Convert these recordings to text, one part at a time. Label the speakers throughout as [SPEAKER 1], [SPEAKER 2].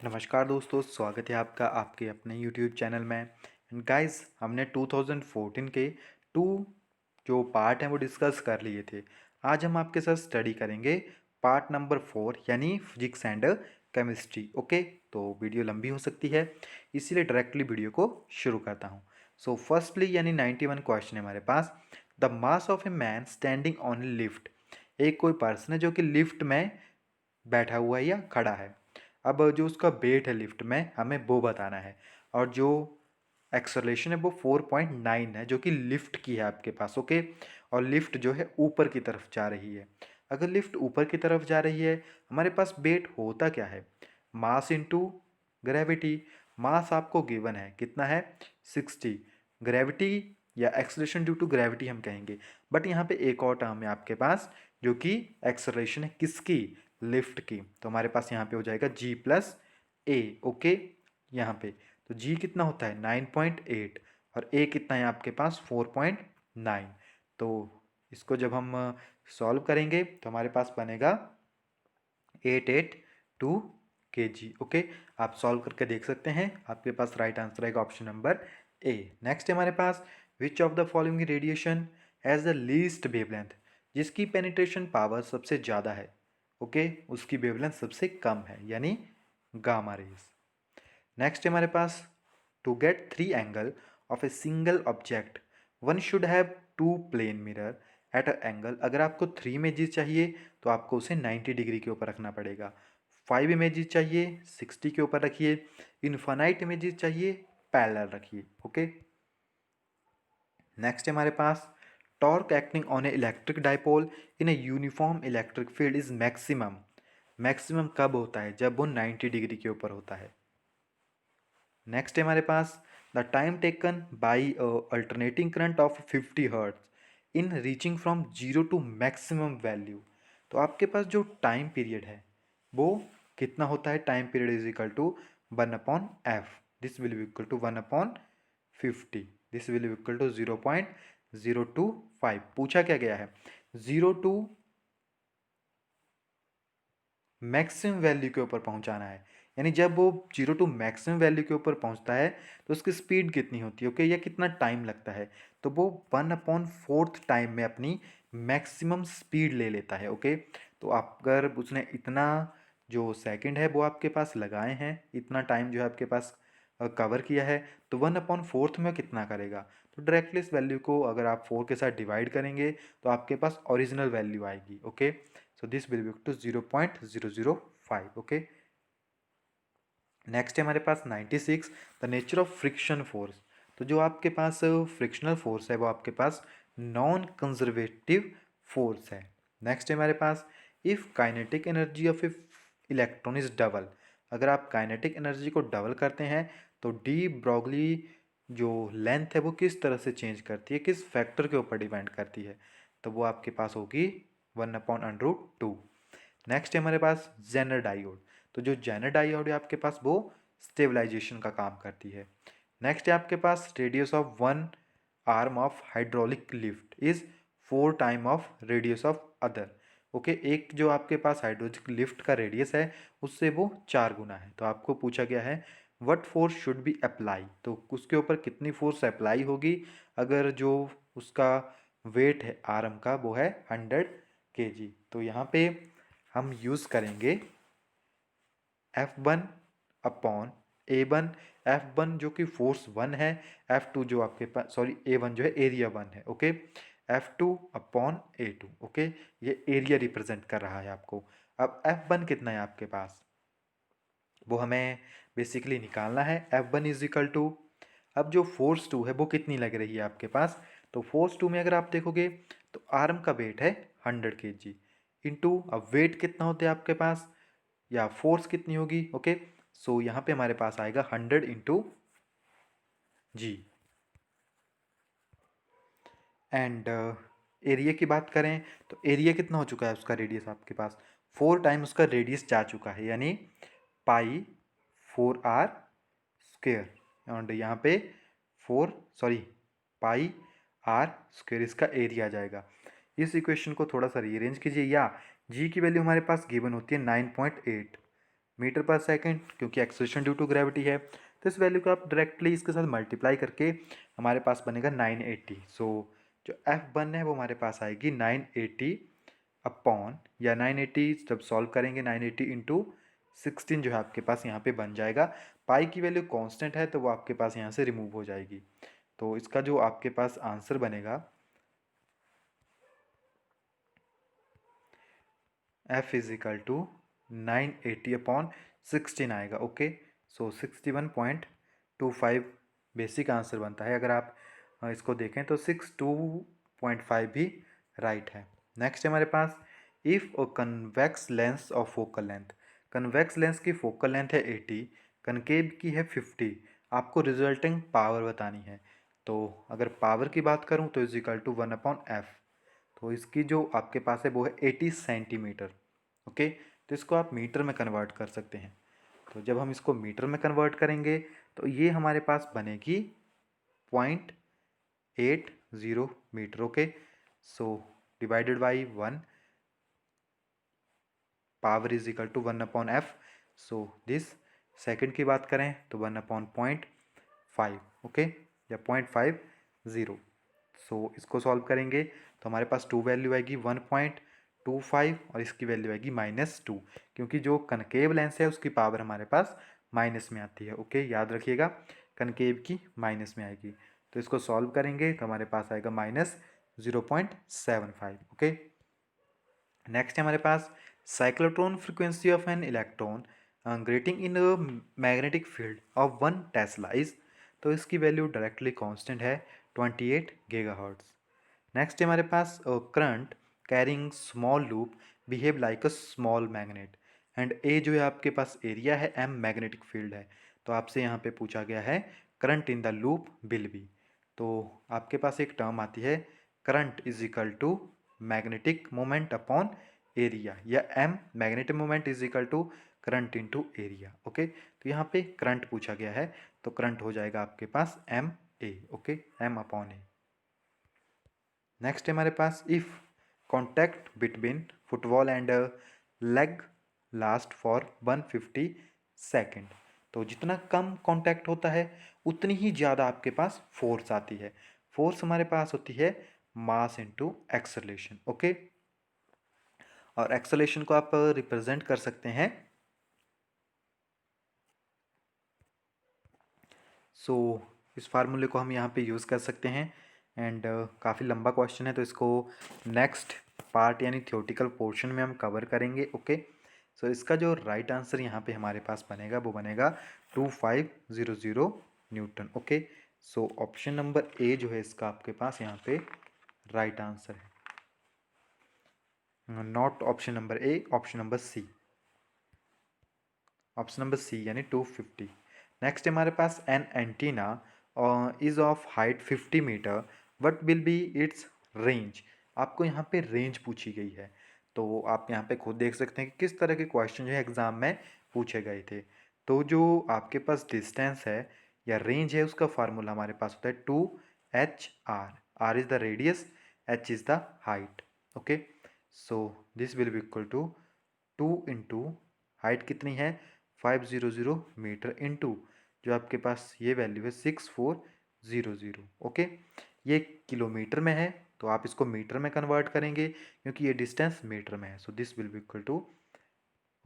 [SPEAKER 1] नमस्कार दोस्तों, स्वागत है आपका आपके अपने YouTube चैनल में। एंड गाइस, हमने 2014 के टू जो पार्ट हैं वो डिस्कस कर लिए थे। आज हम आपके साथ स्टडी करेंगे पार्ट नंबर 4 यानी फिजिक्स एंड केमिस्ट्री। ओके, तो वीडियो लंबी हो सकती है, इसीलिए डायरेक्टली वीडियो को शुरू करता हूँ। सो फर्स्टली यानी 91 क्वेश्चन है हमारे पास। The mass of a man standing on a lift. एक कोई पर्सन है जो कि लिफ्ट में बैठा हुआ है या खड़ा है। अब जो उसका वेट है लिफ्ट में, हमें वो बताना है। और जो एक्सेलरेशन है वो 4.9 है, जो कि लिफ्ट की है आपके पास। ओके, और लिफ्ट जो है ऊपर की तरफ जा रही है। अगर लिफ्ट ऊपर की तरफ जा रही है, हमारे पास वेट होता क्या है? Mass into gravity. मास आपको गिवन है, कितना है? 60। ग्रेविटी या एक्सेलरेशन ड्यू टू ग्रेविटी हम कहेंगे। बट यहाँ पे एक और टर्म है आपके पास, जो कि एक्सेलरेशन है किसकी? लिफ्ट की। तो हमारे पास यहाँ पे हो जाएगा g प्लस ए। ओके, यहाँ पे तो g कितना होता है? 9.8 और a कितना है आपके पास? 4.9। तो इसको जब हम सॉल्व करेंगे तो हमारे पास बनेगा 882 kg। ओके, आप सॉल्व करके देख सकते हैं, आपके पास राइट आंसर आएगा ऑप्शन नंबर ए। नेक्स्ट है हमारे पास, which of the following radiation has the least wavelength. जिसकी पेनिट्रेशन पावर सबसे ज़्यादा है, ओके, उसकी वेवलेंथ सबसे कम है, यानी गामा रेज। नेक्स्ट है हमारे पास, to get three angle of a single object one should have two plane mirror at a angle. अगर आपको थ्री इमेजेस चाहिए तो आपको उसे 90 डिग्री के ऊपर रखना पड़ेगा। 5 इमेजेस चाहिए 60 के ऊपर रखिए। इनफाइनाइट इमेजेस चाहिए पैरेलल रखिए। ओके, नेक्स्ट है हमारे पास, torque acting on a electric dipole in a uniform electric field is maximum. Maximum कब होता है? जब वो 90 डिग्री के ऊपर होता है। नेक्स्ट है हमारे पास, the time taken by alternating current of 50 hertz in reaching from zero to maximum value. तो आपके पास जो टाइम पीरियड है वो कितना होता है? Time period is equal to 1/f। This will be equal to 1/50। This will be equal to 0.025। पूछा क्या गया है? जीरो टू मैक्सिमम वैल्यू के ऊपर पहुंचाना है। यानी जब वो जीरो टू मैक्सिमम वैल्यू के ऊपर पहुंचता है तो उसकी स्पीड कितनी होती है? ओके, या कितना टाइम लगता है? तो वो 1/4 टाइम में अपनी मैक्सिमम स्पीड ले लेता है। ओके, तो आप अगर उसने इतना जो सेकंड है वो आपके पास लगाए हैं, इतना टाइम जो है आपके पास कवर किया है, तो 1/4 में कितना करेगा? तो डायरेक्टली इस वैल्यू को अगर आप 4 के साथ डिवाइड करेंगे तो आपके पास ओरिजिनल वैल्यू आएगी। Okay, so this will be equal to 0.005। Okay, next है हमारे पास 96, the nature of friction force. तो जो आपके पास फ्रिक्शनल फोर्स है वो आपके पास नॉन कंजर्वेटिव फोर्स है। नेक्स्ट है हमारे पास, if kinetic energy of a electron is double. अगर आप काइनेटिक एनर्जी को डबल करते हैं तो डी ब्रॉगली जो लेंथ है वो किस तरह से चेंज करती है, किस फैक्टर के ऊपर डिपेंड करती है? तो वो आपके पास होगी 1/√2। नेक्स्ट है हमारे पास जेनर डायोड। तो जो जेनर डायोड है आपके पास वो स्टेबलाइजेशन का काम करती है। नेक्स्ट है आपके पास, radius of one arm of hydraulic lift is 4 time of radius of other. Okay, एक जो आपके पास हाइड्रोलिक लिफ्ट का रेडियस है उससे वो 4 गुना है। तो आपको पूछा गया है what force should be apply. तो उसके ऊपर कितनी फोर्स अप्लाई होगी अगर जो उसका वेट है आर्म का वो है 100 kg। तो यहाँ पे हम यूज़ करेंगे F1/A1। F1 जो कि फोर्स 1 है, F2 जो आपके पास सॉरी A1 जो है एरिया 1 है। Okay, F2/A2। ओके, ये एरिया रिप्रेजेंट कर रहा है आपको। अब F1 कितना है आपके पास वो हमें बेसिकली निकालना है। F1 इज इक्वल टू, अब जो फोर्स 2 है वो कितनी लग रही है आपके पास? तो फोर्स 2 में अगर आप देखोगे तो आर्म का वेट है 100 kg इंटू, अब वेट कितना होता है आपके पास या फोर्स कितनी होगी? ओके, सो यहाँ पे हमारे पास आएगा 100 इंटू जी। एंड एरिया की बात करें तो एरिया कितना हो चुका है उसका? रेडियस आपके पास 4 टाइम उसका रेडियस जा चुका है, यानी पाई 4r स्क्वेयर। और यहाँ पे पाई r स्क्वेयर इसका एरिया आ जाएगा। इस इक्वेशन को थोड़ा सा रीअरेंज कीजिए, या जी की वैल्यू हमारे पास गिवन होती है 9.8। मीटर पर सेकेंड, क्योंकि एक्सेलरेशन ड्यू टू ग्रेविटी है। तो इस वैल्यू को आप डायरेक्टली इसके साथ मल्टीप्लाई करके हमारे पास बनेगा 980। सो जो F1 है वो हमारे पास आएगी 980 अपॉन, या 980 जब सॉल्व करेंगे 980 इंटू 16 जो है आपके पास यहाँ पे बन जाएगा। पाई की वैल्यू कांस्टेंट है तो वो आपके पास यहाँ से रिमूव हो जाएगी। तो इसका जो आपके पास आंसर बनेगा F is equal to 980 upon 16 आएगा। ओके, सो 61.25 बेसिक आंसर बनता है। अगर आप इसको देखें तो 62.5 भी राइट है। नेक्स्ट है हमारे पास, if a convex lens of focal length, convex lens की फोकल लेंथ है 80, कनकेव की है 50, आपको रिजल्टिंग पावर बतानी है। तो अगर पावर की बात करूं तो इज इक्वल टू 1/f। तो इसकी जो आपके पास है वो है 80 सेंटीमीटर। ओके, तो इसको आप मीटर में कन्वर्ट कर सकते हैं। तो जब हम इसको मीटर में कन्वर्ट करेंगे तो ये हमारे पास बनेगी 0.80 metre. Okay, so divided by 1, power is equal to 1/f। So this, second की बात करें तो 1/0.5। ओके, या 0.50। सो इसको सॉल्व करेंगे तो हमारे पास टू वैल्यू आएगी 1.25 और इसकी वैल्यू आएगी -2, क्योंकि जो कनकेव लेंस है उसकी पावर हमारे पास माइनस में आती है। ओके, याद रखिएगा कनकेव की माइनस में आएगी। तो इसको सॉल्व करेंगे तो हमारे पास आएगा -0.75। ओके, नेक्स्ट है हमारे पास, cyclotron frequency of an electron gyrating in magnetic field of 1 tesla is, तो इसकी वैल्यू डायरेक्टली कांस्टेंट है 28 गीगाहर्ट्ज। नेक्स्ट है हमारे पास, current carrying small loop behave like a small magnet, and A जो है आपके पास एरिया है, एम मैग्नेटिक फील्ड है। तो आपसे यहाँ पे पूछा गया है current in the loop will be. तो आपके पास एक टर्म आती है current is equal to magnetic moment upon area, या M magnetic moment is equal to current into area. Okay, तो यहाँ पे करंट पूछा गया है तो करंट हो जाएगा आपके पास M A. Okay, M upon A. Next है हमारे पास, if contact between football and leg last for 150 second, तो जितना कम कांटेक्ट होता है उतनी ही ज़्यादा आपके पास फोर्स आती है। फोर्स हमारे पास होती है मास इनटू एक्सेलरेशन। ओके, और एक्सेलरेशन को आप रिप्रेजेंट कर सकते हैं, सो इस फार्मूले को हम यहाँ पे यूज़ कर सकते हैं। एंड काफ़ी लंबा क्वेश्चन है तो इसको नेक्स्ट पार्ट यानी थियोटिकल पोर्शन में हम कवर करेंगे। ओके, सो इसका जो राइट आंसर यहाँ पे हमारे पास बनेगा वो बनेगा 2500 newton. Okay, so option number A जो है इसका आपके पास यहाँ पे राइट आंसर है, not option number A, option number C, option number C यानी 250। नेक्स्ट हमारे पास, an antenna is of height 50 meter, what will be its range. आपको यहाँ पे रेंज पूछी गई है, तो आप यहाँ पे खुद देख सकते हैं कि किस तरह के क्वेश्चन जो है एग्जाम में पूछे गए थे। तो जो आपके पास डिस्टेंस है या रेंज है उसका फार्मूला हमारे पास होता है 2HR। R is the radius, H is the height. Okay, so this will be equal to 2 into height कितनी है 500 मीटर, इंटू जो आपके पास ये वैल्यू है 6400। ओके, ये किलोमीटर में है तो आप इसको मीटर में कन्वर्ट करेंगे क्योंकि ये डिस्टेंस मीटर में है। So this will be equal to,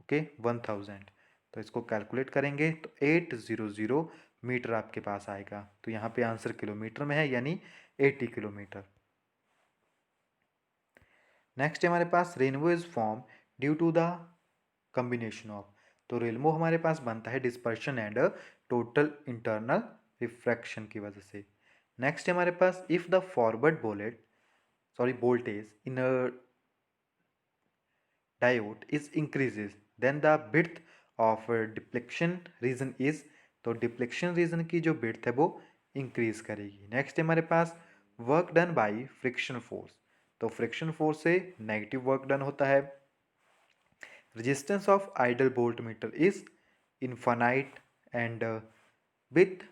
[SPEAKER 1] okay, 1000। तो इसको कैलकुलेट करेंगे तो 800 मीटर आपके पास आएगा। तो यहाँ पे आंसर किलोमीटर में है यानी 80 किलोमीटर। नेक्स्ट है हमारे पास, rainbow is form due to the combination of, तो रेनबो हमारे पास बनता है dispersion and total internal refraction की वजह से। नेक्स्ट है हमारे पास, if the forward voltage in a diode is increases then the width of depletion region is, तो डिप्लेक्शन रीजन की जो विड्थ है वो इंक्रीज करेगी। नेक्स्ट है हमारे पास, work done by friction force, तो फ्रिक्शन फोर्स से नेगेटिव वर्क डन होता है। Resistance of idle voltmeter is infinite, and with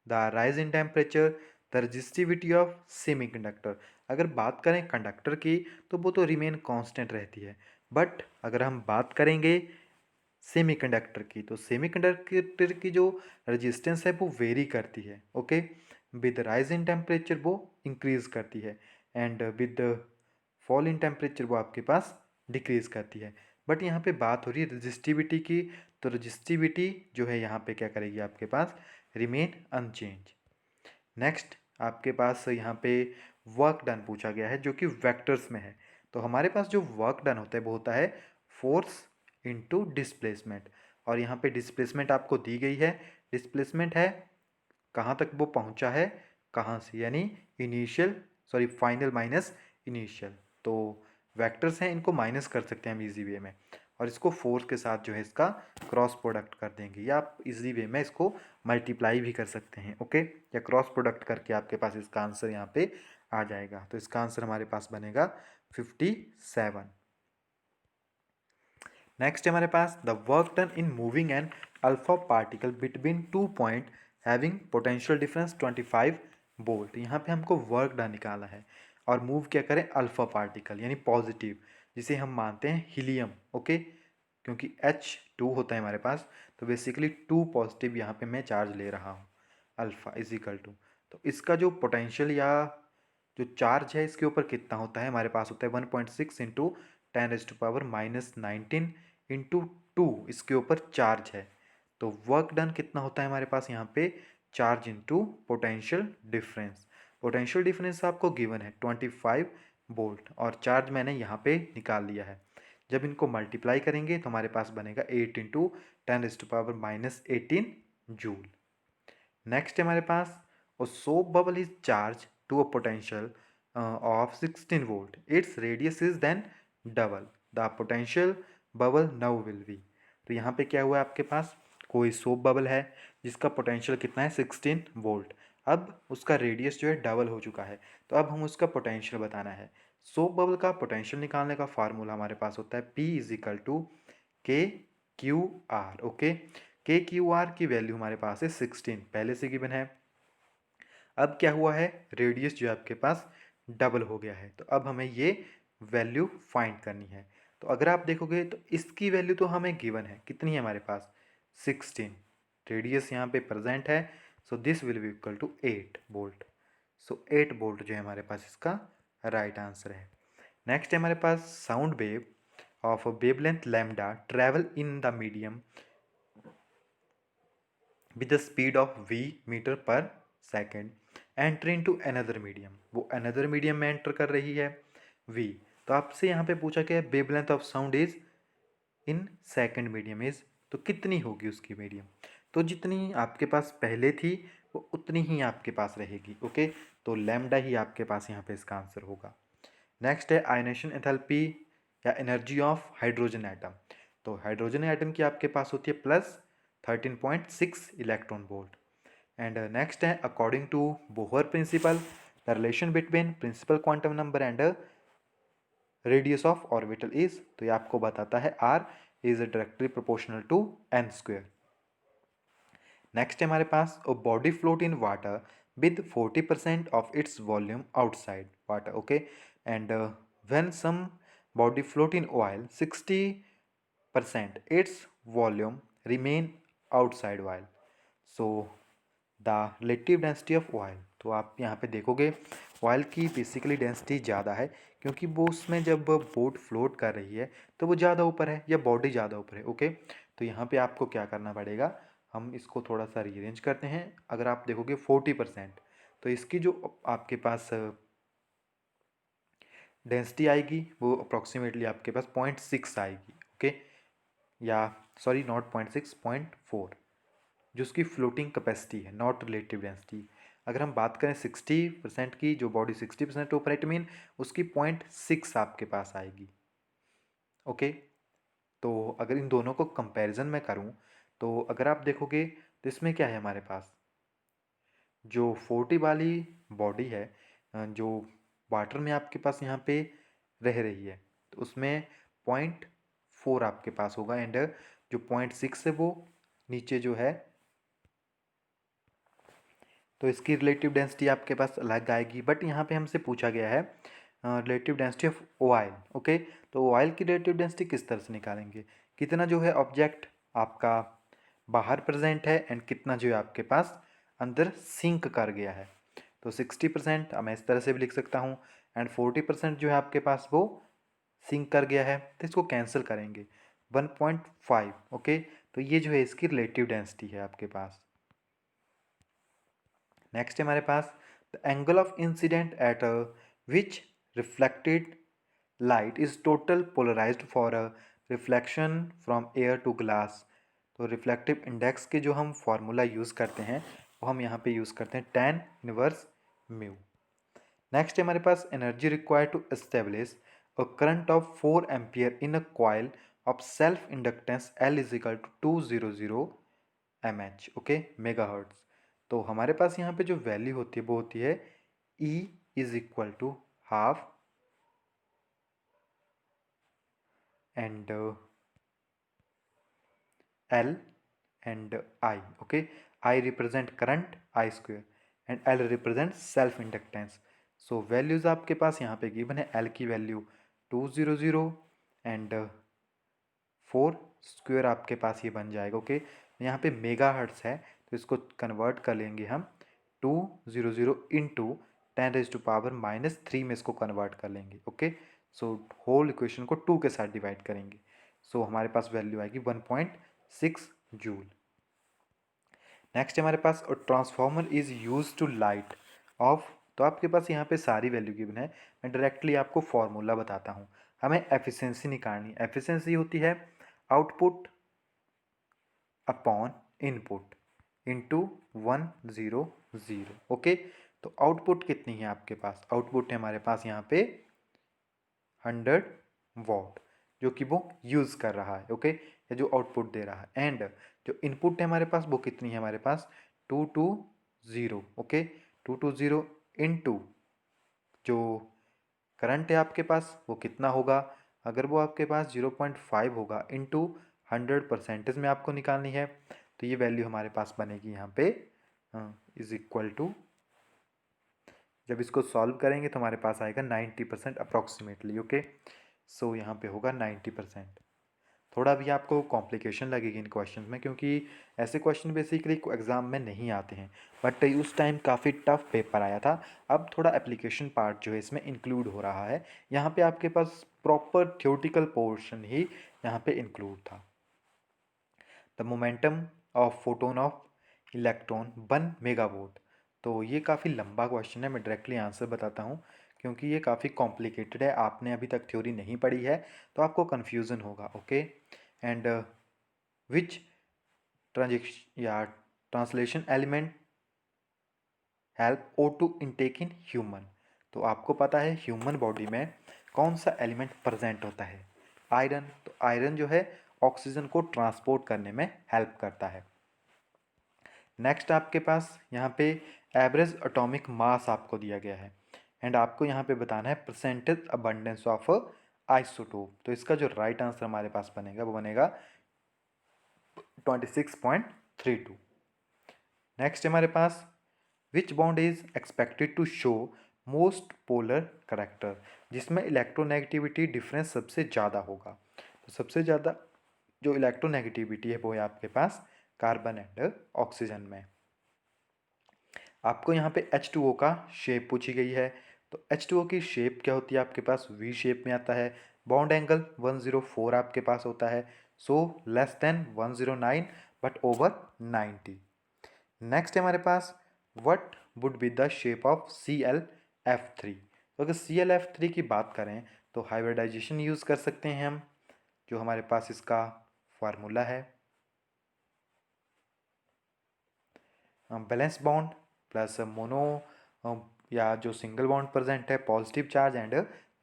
[SPEAKER 1] the rise in temperature the resistivity of semiconductor, अगर बात करें कंडक्टर की तो वो तो रिमेन कांस्टेंट रहती है, बट अगर हम बात करेंगे सेमीकंडक्टर की, तो सेमीकंडक्टर की जो रेजिस्टेंस है वो वेरी करती है, okay. With rise in temperature वो इंक्रीज करती है, and with fall in temperature वो आपके पास डिक्रीज करती है। बट यहाँ पे बात हो रही है रजिस्टिविटी की, तो रजिस्टिविटी जो है यहाँ पे क्या करेगी आपके पास, रिमेन अनचेंज। नेक्स्ट आपके पास यहाँ पे वर्क डन पूछा गया है जो कि वेक्टर्स में है। तो हमारे पास जो वर्क डन होता है वो होता है फोर्स इनटू डिस्प्लेसमेंट, और यहाँ पे डिस्प्लेसमेंट आपको दी गई है। डिस्प्लेसमेंट है कहाँ तक वो पहुँचा है, कहाँ से, यानी initial sorry final minus initial. तो वेक्टर्स हैं, इनको माइनस कर सकते हैं हम इजी वे में, और इसको फोर्स के साथ जो है इसका क्रॉस प्रोडक्ट कर देंगे, या आप इजी वे में इसको मल्टीप्लाई भी कर सकते हैं, ओके। या क्रॉस प्रोडक्ट करके आपके पास इसका आंसर यहाँ पे आ जाएगा। तो इसका आंसर हमारे पास बनेगा 57। नेक्स्ट है हमारे पास the work done in moving an alpha particle between 2 point having potential difference 25 volt. यहाँ पे हमको वर्क डन निकाला है, और मूव क्या करें, अल्फा पार्टिकल यानी पॉजिटिव, जिसे हम मानते हैं हीलियम, ओके। क्योंकि H2 होता है हमारे पास, तो बेसिकली 2 पॉजिटिव यहाँ पे मैं चार्ज ले रहा हूँ, अल्फा इज इक्वल टू। तो इसका जो पोटेंशियल या जो चार्ज है इसके ऊपर कितना होता है, हमारे पास होता है 1.6 इंटू 10⁻⁻19 इंटू 2, इसके ऊपर चार्ज है। तो वर्क डन कितना होता है हमारे पास यहाँ पे, charge into potential difference. Potential difference आपको गिवन है 25 वोल्ट, और चार्ज मैंने यहाँ पे निकाल लिया है। जब इनको मल्टीप्लाई करेंगे तो हमारे पास बनेगा 8 इंटू 10⁻⁻18 जूल। नेक्स्ट है हमारे पास a soap bubble is charged to a potential of 16 volt. Its radius is then double. The potential bubble now will be. तो यहाँ पे क्या हुआ है आपके पास, कोई सोप बबल है जिसका पोटेंशियल कितना है 16 वोल्ट। अब उसका रेडियस जो है डबल हो चुका है, तो अब हम उसका पोटेंशियल बताना है। सोप बबल का पोटेंशियल निकालने का फार्मूला हमारे पास होता है P इज इक्वल टू के क्यू आर, ओके। के क्यू आर की वैल्यू हमारे पास है 16, पहले से गिवन है। अब क्या हुआ है, रेडियस जो है आपके पास डबल हो गया है, तो अब हमें ये वैल्यू फाइंड करनी है। तो अगर आप देखोगे तो इसकी वैल्यू तो हमें गिवन है, कितनी है हमारे पास 16, रेडियस यहाँ पे प्रेजेंट है, so this will be equal to 8 volt. So 8 volt जो है हमारे पास इसका राइट आंसर है। नेक्स्ट है हमारे पास sound wave of wavelength lambda travel in the medium with the speed of v meter per second enter into another medium, वो another medium में एंटर कर रही है v। तो आपसे यहाँ पे पूछा गया wavelength of sound is in second medium is, तो कितनी होगी उसकी मीडियम, तो जितनी आपके पास पहले थी वो उतनी ही आपके पास रहेगी, ओके। तो लैम्डा ही आपके पास यहाँ पे इसका आंसर होगा। नेक्स्ट है आयनेशन एंथैल्पी या एनर्जी ऑफ हाइड्रोजन एटम। तो हाइड्रोजन एटम की आपके पास होती है plus 13.6 electron volt. And next है according to Bohr principle the relation between principal quantum number and radius of orbital is, तो ये आपको बताता है R is directly proportional to N square. Next है हमारे पास a body float in water with 40% of its volume outside water, okay. And when some body float in oil 60% its volume remain outside oil. So the relative density of oil, तो आप यहाँ पे देखोगे oil की basically density ज़्यादा है, क्योंकि वो उसमें जब बोट फ्लोट कर रही है तो वो ज़्यादा ऊपर है या बॉडी ज़्यादा ऊपर है, ओके। तो यहाँ पे आपको क्या करना पड़ेगा, हम इसको थोड़ा सा रीअरेंज करते हैं। अगर आप देखोगे 40%, तो इसकी जो आपके पास डेंसिटी आएगी वो अप्रॉक्सीमेटली आपके पास 0.6 आएगी, ओके। या सॉरी नॉट 0.6, 0.4, जो उसकी फ्लोटिंग कैपेसिटी है, नॉट रिलेटिव डेंसिटी। अगर हम बात करें 60% की, जो बॉडी 60% ऊपर है, इट मीन उसकी 0.6 आपके पास आएगी, ओके। तो अगर इन दोनों को कंपैरिजन में करूं, तो अगर आप देखोगे तो इसमें क्या है हमारे पास, जो 40 वाली बॉडी है जो वाटर में आपके पास यहाँ पे रह रही है, तो उसमें 0.4 आपके पास होगा, एंड जो 0.6 है वो नीचे जो है, तो इसकी रिलेटिव डेंसिटी आपके पास अलग आएगी। बट यहाँ पे हमसे पूछा गया है relative density of oil, okay. तो ऑयल की रिलेटिव डेंसिटी किस तरह से निकालेंगे, कितना जो है ऑब्जेक्ट आपका बाहर प्रेजेंट है एंड कितना जो है आपके पास अंदर सिंक कर गया है। तो 60% मैं इस तरह से भी लिख सकता हूँ एंड 40% जो है आपके पास वो सिंक कर गया है, तो इसको कैंसिल करेंगे 1.5। ओके, तो ये जो है इसकी रिलेटिव डेंसिटी है आपके पास। नेक्स्ट है हमारे पास the angle of incident at which reflected light is total polarised for a reflection from air to glass. तो रिफ्लेक्टिव इंडेक्स के जो हम फॉर्मूला यूज़ करते हैं वो हम यहाँ पे यूज़ करते हैं tan इनवर्स म्यू। नेक्स्ट है हमारे पास energy required to establish a current of 4 ampere in a coil of self inductance L is equal to 200 mH। Okay, megahertz. तो हमारे पास यहाँ पे जो वैल्यू होती है वो होती है E is equal to half and L and I. Okay, I represent current I square and L represent self inductance. So values आपके पास यहाँ पे गिवन है। L की वैल्यू 200 एंड 4 स्क्वेयर आपके पास ये बन जाएगा। ओके, यहाँ पे मेगा हर्ट्स है तो इसको कन्वर्ट कर लेंगे हम 200 इंटू 10⁻³ में इसको कन्वर्ट कर लेंगे। ओके, सो होल इक्वेशन को 2 के साथ डिवाइड करेंगे। सो हमारे पास वैल्यू आएगी 1.6 जूल। नेक्स्ट हमारे पास transformer is use to light off. तो आपके पास यहाँ पे सारी वैल्यू गिवन है, मैं डायरेक्टली आपको फॉर्मूला बताता हूँ। हमें एफिशिएंसी निकालनी। एफिशिएंसी होती है output upon input into 100। Okay, तो आउटपुट कितनी है आपके पास? आउटपुट है हमारे पास यहाँ पे 100 वॉट जो कि वो यूज़ कर रहा है। ओके, या जो आउटपुट दे रहा है। एंड जो इनपुट है हमारे पास वो कितनी है हमारे पास 220। ओके, 220 इंटू जो करंट है आपके पास वो कितना होगा? अगर वो आपके पास 0.5 होगा इंटू 100% में आपको निकालनी है, तो ये वैल्यू हमारे पास बनेगी यहाँ पे इज इक्वल टू, जब इसको सॉल्व करेंगे तो हमारे पास आएगा 90% अप्रॉक्सीमेटली। ओके, सो यहाँ पे होगा 90%। थोड़ा भी आपको कॉम्प्लिकेशन लगेगी इन क्वेश्चन में, क्योंकि ऐसे क्वेश्चन बेसिकली एग्ज़ाम में नहीं आते हैं, बट उस टाइम काफ़ी टफ पेपर आया था। अब थोड़ा एप्लीकेशन पार्ट जो है इसमें इंक्लूड हो रहा है। यहाँ पे आपके पास प्रॉपर थ्योरेटिकल पोर्शन ही यहाँ पे इंक्लूड था। The momentum of photon of electron 1 megawatt. तो ये काफ़ी लंबा क्वेश्चन है, मैं डायरेक्टली आंसर बताता हूँ क्योंकि ये काफ़ी कॉम्प्लिकेटेड है। आपने अभी तक थ्योरी नहीं पढ़ी है तो आपको कन्फ्यूज़न होगा। ओके, एंड विच ट्रांजेक्शन या translation element help O2 intake in human. तो आपको पता है ह्यूमन बॉडी में कौन सा एलिमेंट प्रेजेंट होता है? आयरन। तो आयरन जो है ऑक्सीजन को ट्रांसपोर्ट करने में हेल्प करता है। नेक्स्ट आपके पास यहाँ पे एवरेज एटॉमिक मास आपको दिया गया है एंड आपको यहाँ पे बताना है परसेंटेज अबंडेंस ऑफ आइसोटोप। तो इसका जो राइट आंसर हमारे पास बनेगा वो बनेगा 26.32। नेक्स्ट हमारे पास which bond is expected to show most polar character, जिसमें इलेक्ट्रोनेगेटिविटी डिफरेंस सबसे ज़्यादा होगा। तो सबसे ज़्यादा जो इलेक्ट्रोनेगेटिविटी है वो है आपके पास कार्बन एंड ऑक्सीजन में। आपको यहाँ पे H2O का शेप पूछी गई है। तो H2O की शेप क्या होती है आपके पास? वी शेप में आता है। बॉन्ड एंगल 104 आपके पास होता है, so less than 109 but over 90। Next है हमारे पास what would be the shape of ClF3। तो अगर ClF3 की बात करें तो हाइब्रिडाइजेशन यूज़ कर सकते हैं हम, जो हमारे पास इसका फार्मूला है बैलेंस बॉन्ड प्लस मोनो या जो सिंगल बॉन्ड प्रेजेंट है positive charge and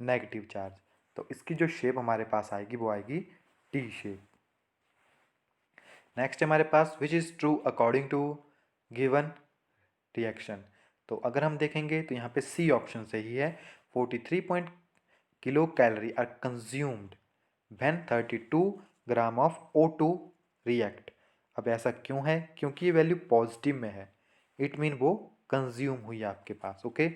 [SPEAKER 1] negative charge. तो इसकी जो शेप हमारे पास आएगी वो आएगी टी शेप। नेक्स्ट हमारे पास which is true according to given reaction. तो अगर हम देखेंगे तो यहाँ पे सी ऑप्शन सही है। 43 kilo calorie are consumed when 32 gram of O2 react. अब ऐसा क्यों है? क्योंकि ये वैल्यू पॉजिटिव में है, इट मीन वो कंज्यूम हुई है आपके पास। ओके,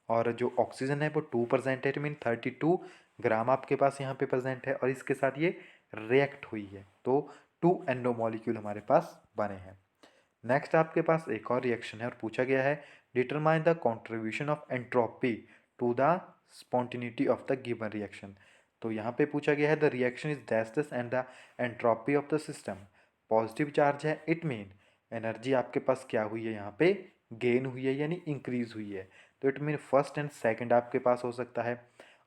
[SPEAKER 1] और जो ऑक्सीजन है वो 2% है, इट मीन 32 ग्राम आपके पास यहाँ पे प्रेजेंट है और इसके साथ ये रिएक्ट हुई है, तो 2 NO मॉलिक्यूल हमारे पास बने हैं। नेक्स्ट आपके पास एक और रिएक्शन है और पूछा गया है determine the contribution of entropy to the spontaneity of the given reaction. तो यहाँ पे पूछा गया है the reaction is this and the entropy of the system positive charge है, इट मीन एनर्जी आपके पास क्या हुई है, यहाँ पे गेन हुई है यानी इंक्रीज हुई है, तो it mean first and second आपके पास हो सकता है।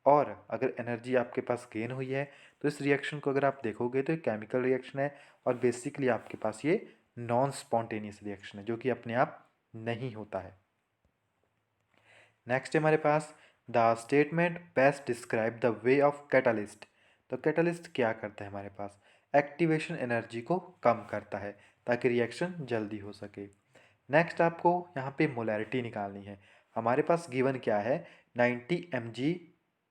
[SPEAKER 1] और अगर एनर्जी आपके पास गेन हुई है तो इस रिएक्शन को अगर आप देखोगे तो एक केमिकल रिएक्शन है और बेसिकली आपके पास ये नॉन स्पॉन्टेनियस रिएक्शन है जो कि अपने आप नहीं होता है। नेक्स्ट है हमारे पास the statement best describe the way of catalyst. तो कैटलिस्ट क्या करता है हमारे पास, एक्टिवेशन एनर्जी को कम करता है ताकि रिएक्शन जल्दी हो सके। नेक्स्ट आपको यहाँ पे मोलैरिटी निकालनी है। हमारे पास गिवन क्या है 90 mg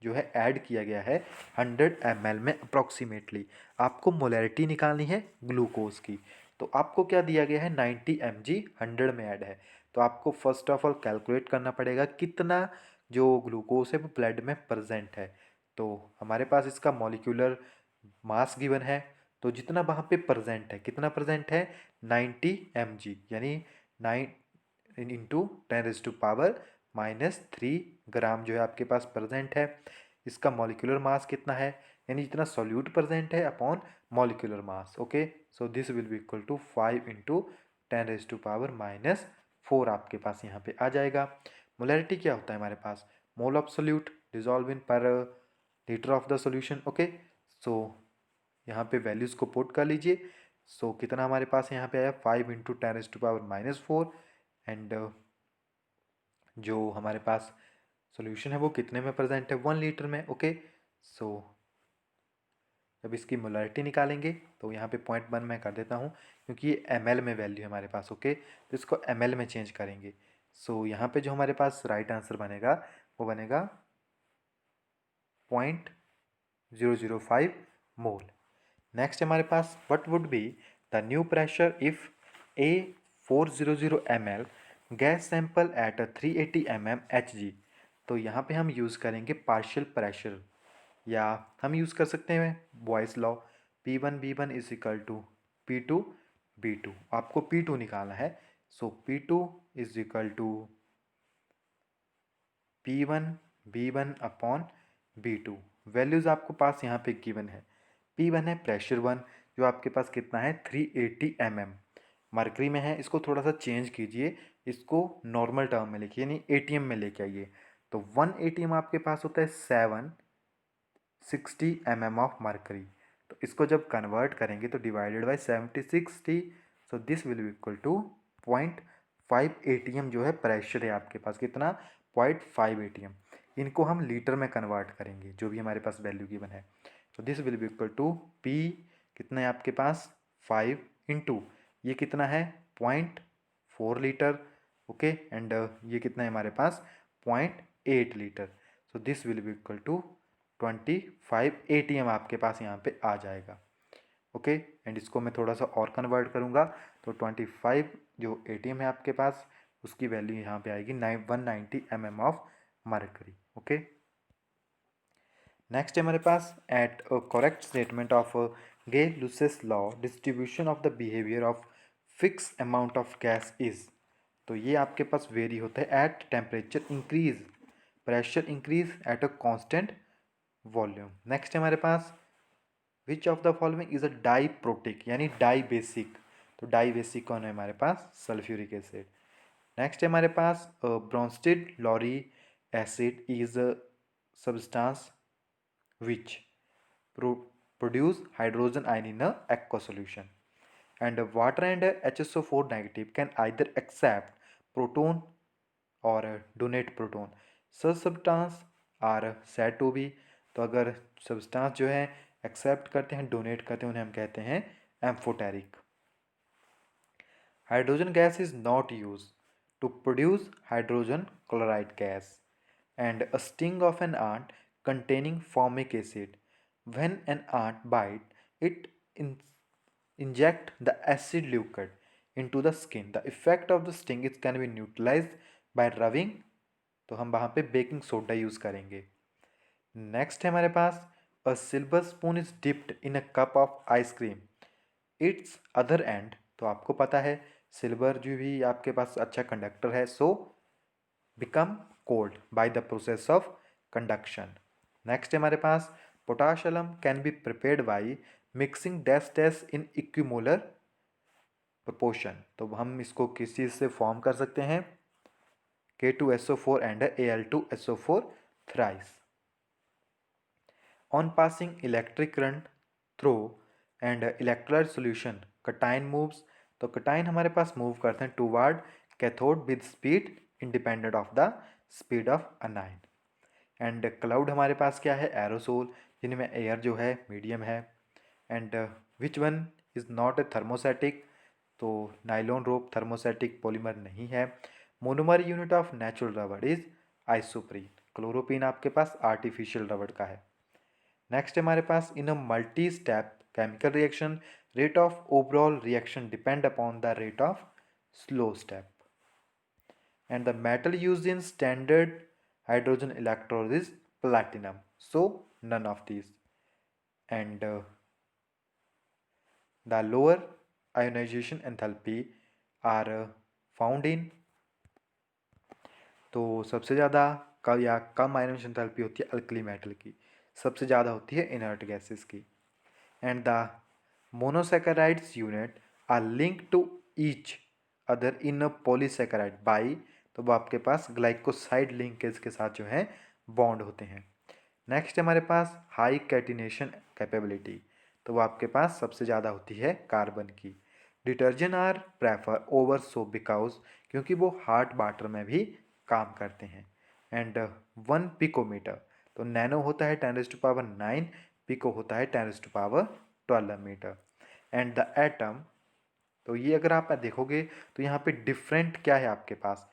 [SPEAKER 1] जो है ऐड किया गया है 100 ml में अप्रॉक्सीमेटली। आपको मोलैरिटी निकालनी है ग्लूकोज की, तो आपको क्या दिया गया है 90 mg 100 में ऐड है, तो आपको फर्स्ट ऑफ ऑल कैलकुलेट करना पड़ेगा कितना जो ग्लूकोज है वो ब्लड में प्रेजेंट है। तो हमारे पास इसका मॉलिक्यूलर मास गिवन है, तो जितना वहाँ पे प्रेजेंट है, कितना प्रेजेंट है 90 mg यानी 9 इंटू 10⁻³ ग्राम जो है आपके पास प्रेजेंट है। इसका मॉलिक्यूलर मास कितना है, यानी जितना सॉल्यूट प्रेजेंट है upon molecular mass. Okay, so this will be equal to 5 into 10⁻⁻⁴ आपके पास यहाँ पे आ जाएगा। मोलैरिटी क्या होता है हमारे पास, mole of solute dissolve in per litre of the solution. Okay, so यहाँ पे वैल्यूज़ को पुट कर लीजिए। सो कितना हमारे पास यहाँ पे आया 5 इंटू 10⁻⁻⁴ एंड जो हमारे पास सॉल्यूशन है वो कितने में प्रेजेंट है 1 लीटर में। ओके, सो जब इसकी मोलैरिटी निकालेंगे तो यहाँ पे 0.1 मैं कर देता हूँ क्योंकि ये ml में वैल्यू है हमारे पास। ओके, तो इसको ml में चेंज करेंगे। सो यहाँ पे जो हमारे पास राइट आंसर बनेगा वो बनेगा 0.005 मोल। नेक्स्ट हमारे पास what would be the new pressure if a 400 ml gas sample at 380 mm Hg। तो यहाँ पे हम यूज़ करेंगे पार्शियल प्रेशर, या हम यूज़ कर सकते हैं Boyle's law P1 B1 is equal to P2 B2। आपको P2 निकालना है, सो P2 is equal to P1 B1 upon B2। Values आपको पास यहाँ पे गिवन है। P1 है प्रेशर 1 जो आपके पास कितना है 380 mm मरकरी में है। इसको थोड़ा सा चेंज कीजिए, इसको नॉर्मल टर्म में लिखिए यानी ATM में लेके आइए। तो 1 ATM आपके पास होता है 760 mm ऑफ मरकरी। तो इसको जब कन्वर्ट करेंगे तो divided by 760, so this will be equal to 0.5 ATM जो है प्रेशर है आपके पास, कितना 0.5 ATM। इनको हम लीटर में कन्वर्ट करेंगे जो भी हमारे पास वैल्यू गिवन है, तो this will be equal to P कितना है आपके पास 5 इंटू ये कितना है 0.4 लीटर। ओके, एंड ये कितना है हमारे पास 0.8 litre. So this will be equal to 25 ATM आपके पास यहाँ पे आ जाएगा। ओके, एंड इसको मैं थोड़ा सा और कन्वर्ट करूँगा तो 25 जो ATM है आपके पास उसकी वैल्यू यहाँ पे आएगी 190 mm of mercury. Okay, next है हमारे पास at a correct statement of Gay Lussac's law distribution of the behaviour of fix amount of gas is. तो ये आपके पास वेरी होता है at temperature increase, pressure increase at a constant volume. Next है हमारे पास which of the following is a di protic यानी डाई बेसिक। तो डाई बेसिक कौन है हमारे पास सल्फ्यूरिक एसिड। नेक्स्ट है हमारे पास Bronsted Lowry acid is a substance which produce hydrogen ion in a aqua solution, and water and HSO4 negative can either accept proton or donate proton. such substance are said to be, तो अगर substance जो है accept करते हैं donate करते हैं उन्हें हम कहते हैं amphoteric. Hydrogen gas is not use to produce hydrogen chloride gas and a sting of an ant containing formic acid. When an ant bite, it inject the acid liquid into the skin. The effect of the sting is can be neutralized by rubbing. तो हम वहाँ पे baking soda use करेंगे। Next है हमारे पास a silver spoon is dipped in a cup of ice cream, its other end, तो आपको पता है सिल्वर जो भी आपके पास अच्छा कंडक्टर है, so become cold by the process of conduction. Next है हमारे पास पोटाश अलम can be prepared by mixing dash dash in equimolar proportion, तो हम इसको किस चीज़ से फॉर्म कर सकते हैं, K2SO4 and Al2SO4 thrice. On passing electric current through and electrolyte solution, cation moves, तो cation हमारे पास मूव करते हैं toward cathode with speed independent of the speed of anion. And cloud हमारे पास क्या है, एरोसोल, जिनमें एयर जो है मीडियम है। And which one is not a thermosetting, तो नाइलॉन रोप थर्मोसेटिक पॉलीमर नहीं है। Monomer unit of natural rubber is isoprene, chloroprene आपके पास आर्टिफिशियल रबड़ का है। नेक्स्ट हमारे पास in a multi step chemical reaction rate of overall reaction depend upon the rate of slow step. And the metal use in standard hydrogen electrode is platinum, so none of these. And the lower ionization enthalpy are found in, तो सबसे ज़्यादा कम या कम ionization enthalpy होती है alkali metal की, सबसे ज़्यादा होती है इनर्ट गैसेस की। And the monosaccharides unit are link to each other in a polysaccharide by, तो वो आपके पास ग्लाइकोसाइड लिंकेज के साथ जो है बॉन्ड होते हैं। नेक्स्ट हमारे पास हाई कैटिनेशन कैपेबिलिटी, तो वो आपके पास सबसे ज़्यादा होती है कार्बन की। Detergent are prefer over soap because, क्योंकि वो हार्ट वाटर में भी काम करते हैं। एंड 1 पिकोमीटर, तो नैनो होता है 10⁻⁹, पिको होता है 10⁻12 मीटर। एंड द एटम, तो ये अगर आप देखोगे तो यहाँ पे डिफरेंट क्या है आपके पास,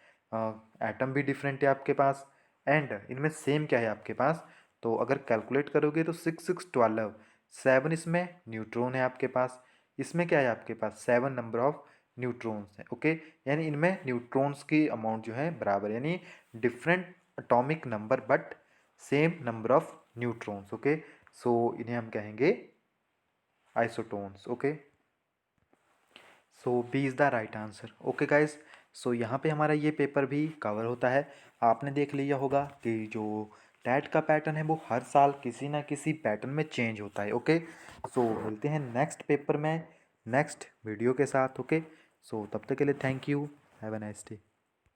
[SPEAKER 1] एटम भी डिफरेंट है आपके पास, एंड इनमें सेम क्या है आपके पास, तो अगर कैलकुलेट करोगे तो 6 6 12, 7 इसमें न्यूट्रॉन है आपके पास, इसमें क्या है आपके पास 7 नंबर ऑफ न्यूट्रॉन्स है। ओके, यानी इनमें न्यूट्रॉन्स की अमाउंट जो है बराबर, यानी different atomic number but same number of neutrons. Okay, so इन्हें हम कहेंगे isotones. Okay, so B is the right answer. Okay guys, so यहाँ पे हमारा ये पेपर भी कवर होता है। आपने देख लिया होगा कि जो टैट का पैटर्न है वो हर साल किसी ना किसी पैटर्न में चेंज होता है। ओके, सो मिलते हैं नेक्स्ट पेपर में नेक्स्ट वीडियो के साथ। ओके, सो तब तक के लिए thank you, have a nice day.